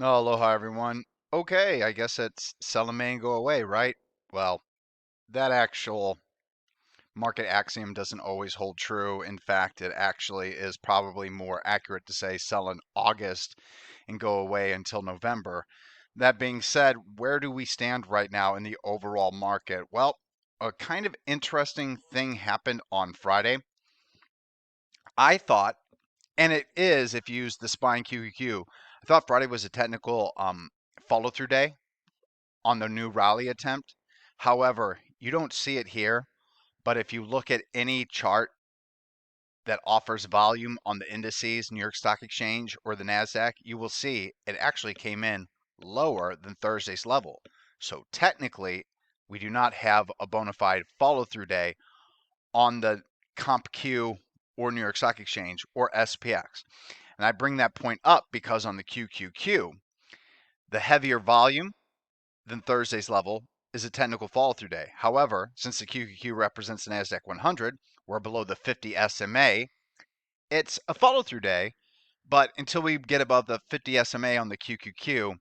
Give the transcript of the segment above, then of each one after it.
Oh, aloha everyone. Okay, I guess it's sell a man, go away, right? Well, that actual market axiom doesn't always hold true. In fact, it actually is probably more accurate to say sell in August and go away until November. That being said, where do we stand right now in the overall market? Well, a kind of interesting thing happened on Friday. I thought, and it is if you use the SPY and QQQ, I thought Friday was a technical follow through day on the new rally attempt. However, you don't see it here, but if you look at any chart that offers volume on the indices, New York Stock Exchange or the NASDAQ, you will see it actually came in lower than Thursday's level. So technically, we do not have a bona fide follow through day on the CompQ or New York Stock Exchange or SPX. And I bring that point up because on the QQQ, the heavier volume than Thursday's level is a technical follow through day. However, since the QQQ represents the NASDAQ 100, we're below the 50 SMA, it's a follow through day. But until we get above the 50 SMA on the QQQ,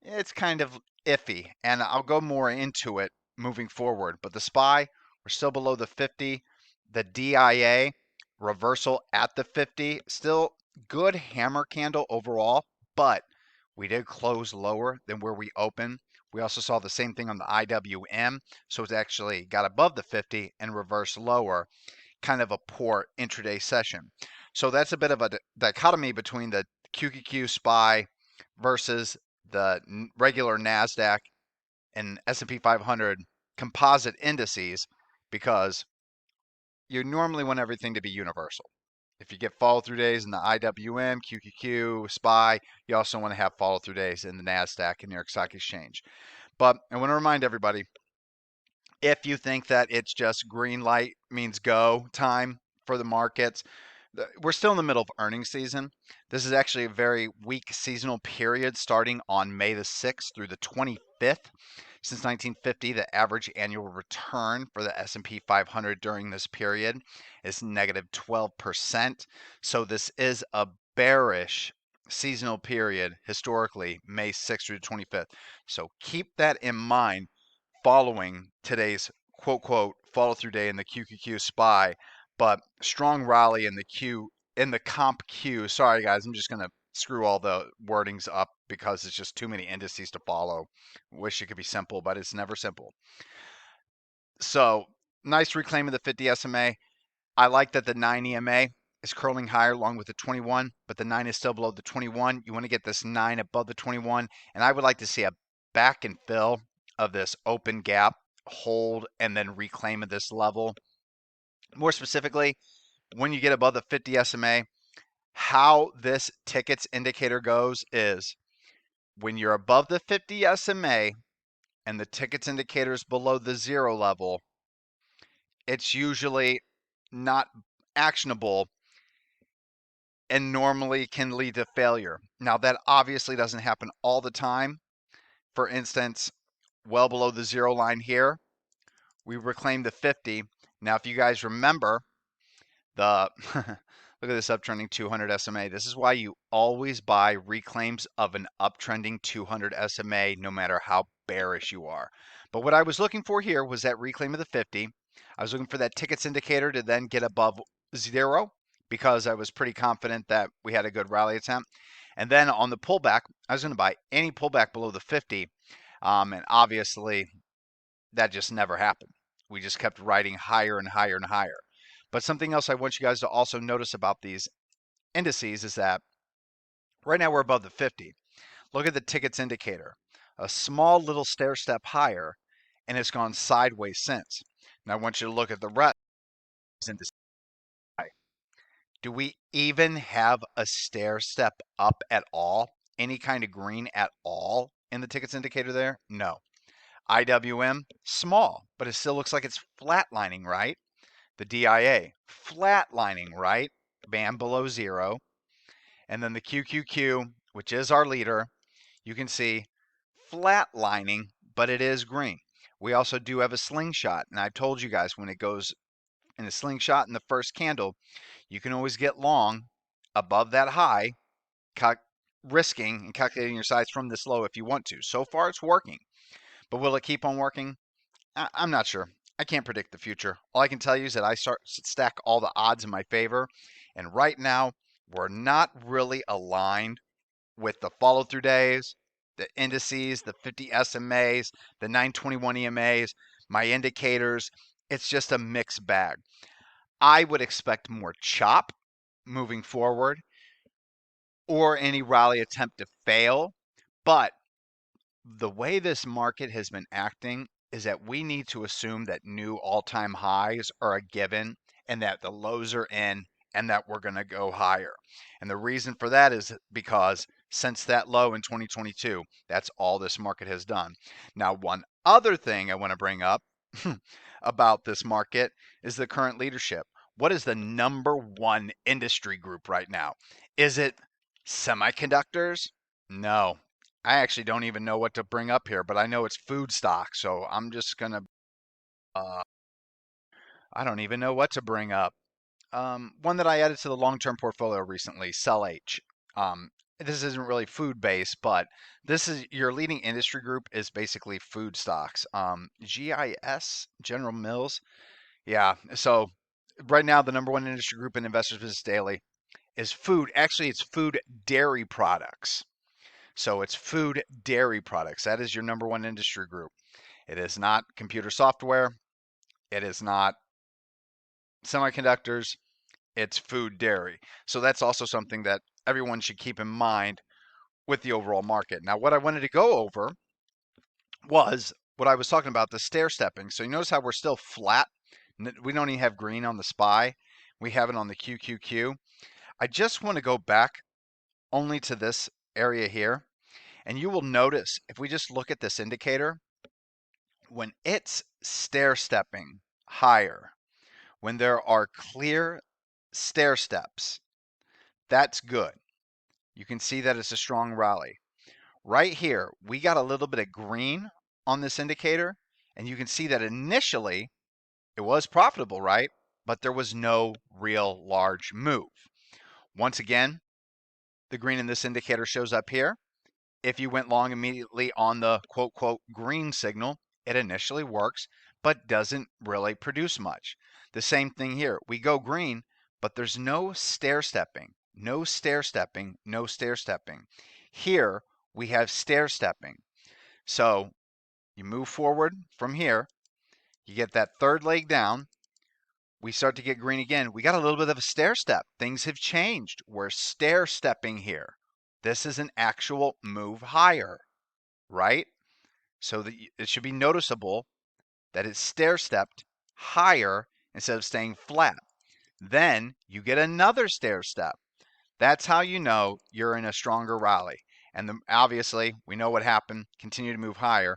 it's kind of iffy. And I'll go more into it moving forward. But the SPY, we're still below the 50. The DIA, reversal at the 50, still good hammer candle overall, but we did close lower than where we opened. We also saw the same thing on the IWM, so it's actually got above the 50 and reversed lower, kind of a poor intraday session. So that's a bit of a dichotomy between the QQQ SPY versus the regular NASDAQ and S&P 500 composite indices, because you normally want everything to be universal. If you get follow through days in the IWM, QQQ, SPY, you also want to have follow through days in the NASDAQ and New York Stock Exchange. But I want to remind everybody, if you think that it's just green light means go time for the markets, we're still in the middle of earnings season. This is actually a very weak seasonal period starting on May the 6th through the 25th. Since 1950, the average annual return for the S&P 500 during this period is negative 12%. So this is a bearish seasonal period historically, May 6th through the 25th. So keep that in mind following today's quote quote follow through day in the QQQ SPY, but strong rally in the comp Q. Sorry guys, I'm just gonna screw all the wordings up because it's just too many indices to follow. Wish it could be simple, but it's never simple. So nice reclaim of the 50 SMA. I like that the 9 EMA is curling higher along with the 21, but the 9 is still below the 21. You want to get this 9 above the 21, and I would like to see a back and fill of this open gap, hold, and then reclaim at this level. More specifically, when you get above the 50 SMA, how this tickets indicator goes is when you're above the 50 SMA and the tickets indicator is below the 0 level, it's usually not actionable and normally can lead to failure. Now, that obviously doesn't happen all the time. For instance, well below the 0 line here, we reclaimed the 50. Now, if you guys remember, the look at this uptrending 200 SMA. This is why you always buy reclaims of an uptrending 200 SMA, no matter how bearish you are. But what I was looking for here was that reclaim of the 50. I was looking for that tickets indicator to then get above 0 because I was pretty confident that we had a good rally attempt. And then on the pullback, I was going to buy any pullback below the 50. And obviously, that just never happened. We just kept riding higher and higher and higher. But something else I want you guys to also notice about these indices is that right now we're above the 50. Look at the tickets indicator. A small little stair step higher, and it's gone sideways since. Now I want you to look at the rest indices. Do we even have a stair step up at all? Any kind of green at all in the tickets indicator there? No. IWM, small, but it still looks like it's flatlining, right? The DIA, flatlining, right? Band below 0. And then the QQQ, which is our leader, you can see flatlining, but it is green. We also do have a slingshot, and I've told you guys when it goes in a slingshot in the first candle, you can always get long above that high, risking and calculating your size from this low if you want to. So far, it's working. But will it keep on working? I'm not sure. I can't predict the future. All I can tell you is that I stack all the odds in my favor. And right now, we're not really aligned with the follow through days, the indices, the 50 SMAs, the 921 EMAs, my indicators. It's just a mixed bag. I would expect more chop moving forward or any rally attempt to fail. But the way this market has been acting is that we need to assume that new all-time highs are a given and that the lows are in and that we're going to go higher. And the reason for that is because since that low in 2022, that's all this market has done. Now, one other thing I want to bring up about this market is the current leadership. What is the number one industry group right now? Is it semiconductors? No. I actually don't even know what to bring up here, but I know it's food stock, so I'm just gonna. Uh, I don't even know what to bring up. One that I added to the long-term portfolio recently, SellH. This isn't really food-based, but this is your leading industry group is basically food stocks. GIS, General Mills. Yeah. So right now, the number one industry group in Investors Business Daily is food. Actually, it's food dairy products. So it's food dairy products. That is your number one industry group. It is not computer software. It is not semiconductors. It's food dairy. So that's also something that everyone should keep in mind with the overall market. Now, what I wanted to go over was what I was talking about, the stair stepping. So you notice how we're still flat. We don't even have green on the SPY. We have it on the QQQ. I just want to go back only to this area here. And you will notice if we just look at this indicator, when it's stair stepping higher, when there are clear stair steps, that's good. You can see that it's a strong rally. Right here, we got a little bit of green on this indicator, and you can see that initially it was profitable, right? But there was no real large move. Once again, the green in this indicator shows up here. If you went long immediately on the quote, quote, green signal, it initially works, but doesn't really produce much. The same thing here. We go green, but there's no stair stepping, no stair stepping, no stair stepping. Here, we have stair stepping. So you move forward from here, you get that third leg down, we start to get green again. We got a little bit of a stair step. Things have changed. We're stair stepping here. This is an actual move higher, right? So that it should be noticeable that it's stair stepped higher instead of staying flat. Then you get another stair step. That's how you know you're in a stronger rally. And obviously, we know what happened. Continue to move higher.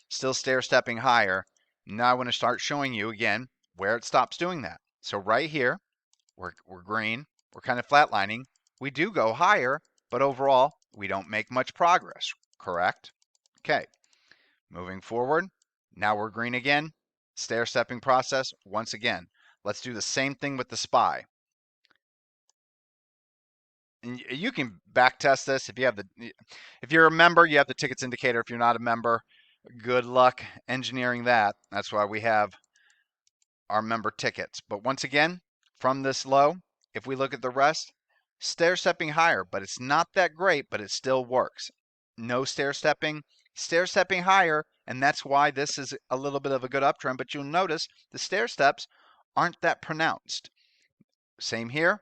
Still stair stepping higher. Now I want to start showing you again where it stops doing that. So right here, we're green. We're kind of flatlining. We do go higher, but overall, we don't make much progress, correct? Okay, moving forward. Now we're green again. Stair stepping process once again. Let's do the same thing with the SPY. And you can back test this if you're a member, you have the tickets indicator. If you're not a member, good luck engineering that. That's why we have our member tickets. But once again, from this low, if we look at the rest, stair stepping higher, but it's not that great, but it still works. No stair stepping higher, and that's why this is a little bit of a good uptrend, but you'll notice the stair steps aren't that pronounced. Same here,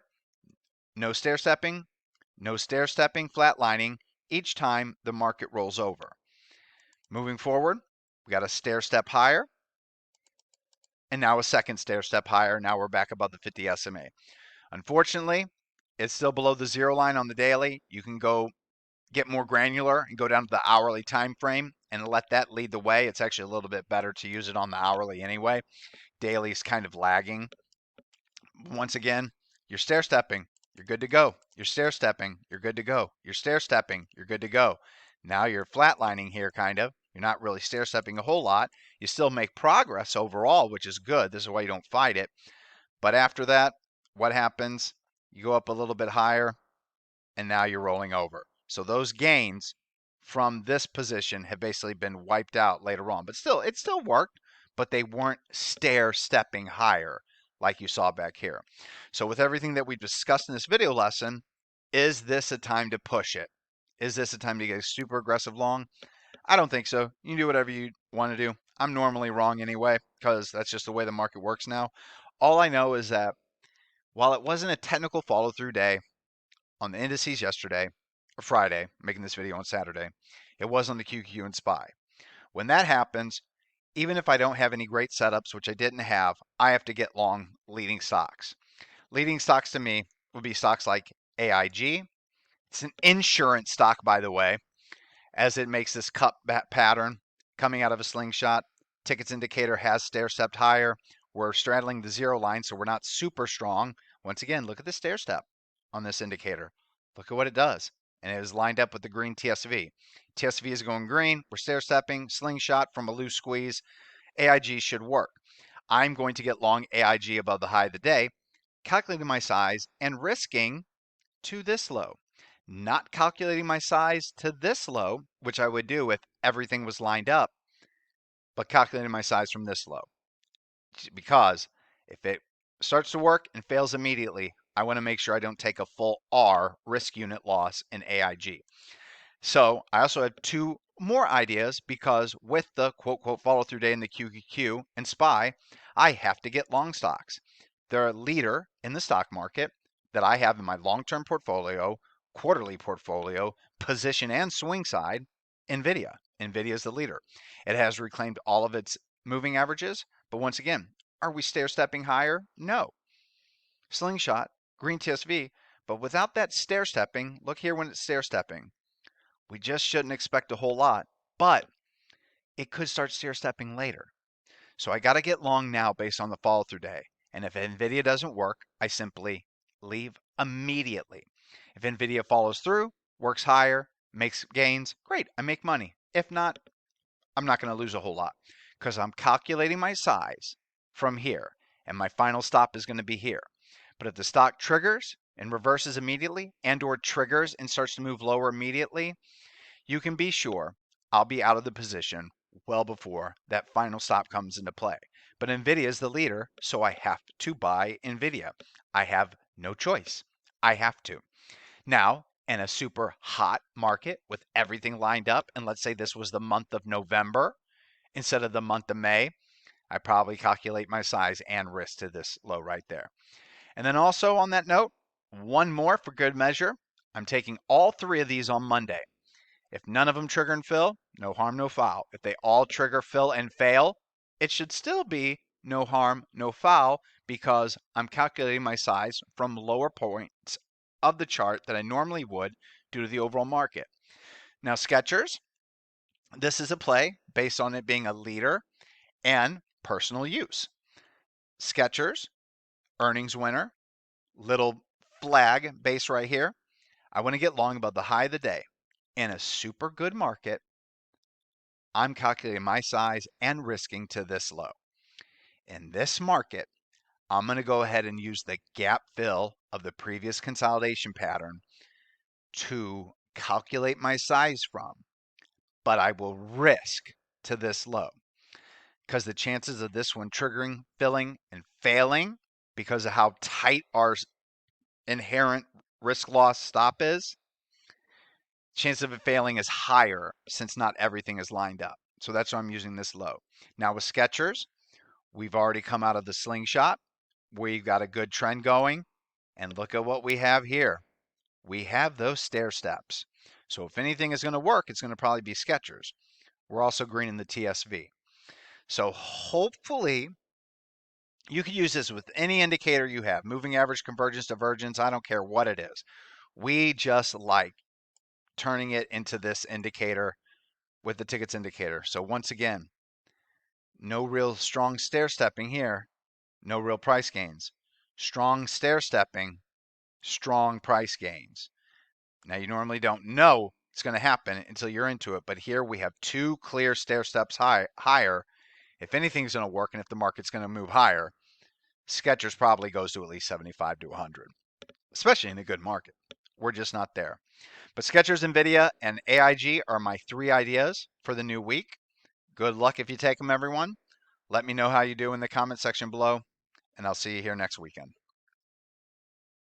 no stair stepping, flatlining each time the market rolls over. Moving forward, we got a stair step higher, and now a second stair step higher. Now we're back above the 50 SMA. Unfortunately, it's still below the zero line on the daily. You can go get more granular and go down to the hourly time frame and let that lead the way. It's actually a little bit better to use it on the hourly anyway. Daily is kind of lagging. Once again, you're stair stepping, you're good to go. You're stair stepping, you're good to go. You're stair stepping, you're good to go. Now you're flatlining here, kind of. You're not really stair stepping a whole lot. You still make progress overall, which is good. This is why you don't fight it. But after that, what happens? You go up a little bit higher, and now you're rolling over. So those gains from this position have basically been wiped out later on. But still, it still worked, but they weren't stair-stepping higher like you saw back here. So with everything that we discussed in this video lesson, is this a time to push it? Is this a time to get super aggressive long? I don't think so. You can do whatever you want to do. I'm normally wrong anyway, because that's just the way the market works now. All I know is that while it wasn't a technical follow-through day on the indices yesterday, or Friday, making this video on Saturday, it was on the QQQ and SPY. When that happens, even if I don't have any great setups, which I didn't have, I have to get long leading stocks. Leading stocks to me would be stocks like AIG. It's an insurance stock, by the way, as it makes this cup pattern coming out of a slingshot. Tickets indicator has stair-stepped higher. We're straddling the zero line, so we're not super strong. Once again, look at the stair step on this indicator. Look at what it does. And it is lined up with the green TSV. TSV is going green. We're stair-stepping. Slingshot from a loose squeeze. AIG should work. I'm going to get long AIG above the high of the day, calculating my size and risking to this low. Not calculating my size to this low, which I would do if everything was lined up, but calculating my size from this low. Because if it starts to work and fails immediately, I want to make sure I don't take a full R risk unit loss in AIG. So I also have two more ideas because with the quote follow through day in the QQQ and SPY, I have to get long stocks. They're a leader in the stock market that I have in my long-term portfolio, quarterly portfolio, position and swing side, NVIDIA. NVIDIA is the leader. It has reclaimed all of its moving averages, but once again, are we stair-stepping higher? No. Slingshot, green TSV, but without that stair-stepping, look here when it's stair-stepping. We just shouldn't expect a whole lot, but it could start stair-stepping later. So I got to get long now based on the follow-through day. And if NVIDIA doesn't work, I simply leave immediately. If NVIDIA follows through, works higher, makes gains, great, I make money. If not, I'm not going to lose a whole lot because I'm calculating my size from here, and my final stop is going to be here. But if the stock triggers and reverses immediately and or triggers and starts to move lower immediately, you can be sure I'll be out of the position well before that final stop comes into play. But NVIDIA is the leader, so I have to buy NVIDIA. I have no choice. I have to. Now, in a super hot market with everything lined up, and let's say this was the month of November instead of the month of May, I probably calculate my size and risk to this low right there. And then also on that note, one more for good measure. I'm taking all three of these on Monday. If none of them trigger and fill, no harm, no foul. If they all trigger, fill, and fail, it should still be no harm, no foul because I'm calculating my size from lower points of the chart that I normally would due to the overall market. Now, Skechers, this is a play based on it being a leader and personal use. Skechers, earnings winner, little flag base right here. I want to get long above the high of the day. In a super good market, I'm calculating my size and risking to this low. In this market, I'm going to go ahead and use the gap fill of the previous consolidation pattern to calculate my size from, but I will risk to this low because the chances of this one triggering, filling, and failing because of how tight our inherent risk loss stop is, chance of it failing is higher since not everything is lined up. So that's why I'm using this low. Now with Skechers, we've already come out of the slingshot. We've got a good trend going. And look at what we have here. We have those stair steps. So if anything is going to work, it's going to probably be Skechers. We're also green in the TSV. So hopefully you could use this with any indicator you have. Moving average, convergence, divergence, I don't care what it is. We just like turning it into this indicator with the tickets indicator. So once again, no real strong stair stepping here, no real price gains. Strong stair stepping, strong price gains. Now you normally don't know it's going to happen until you're into it, but here we have two clear stair steps higher. If anything's going to work and if the market's going to move higher, Skechers probably goes to at least 75 to 100, especially in a good market. We're just not there. But Skechers, NVIDIA, and AIG are my 3 ideas for the new week. Good luck if you take them, everyone. Let me know how you do in the comment section below, and I'll see you here next weekend.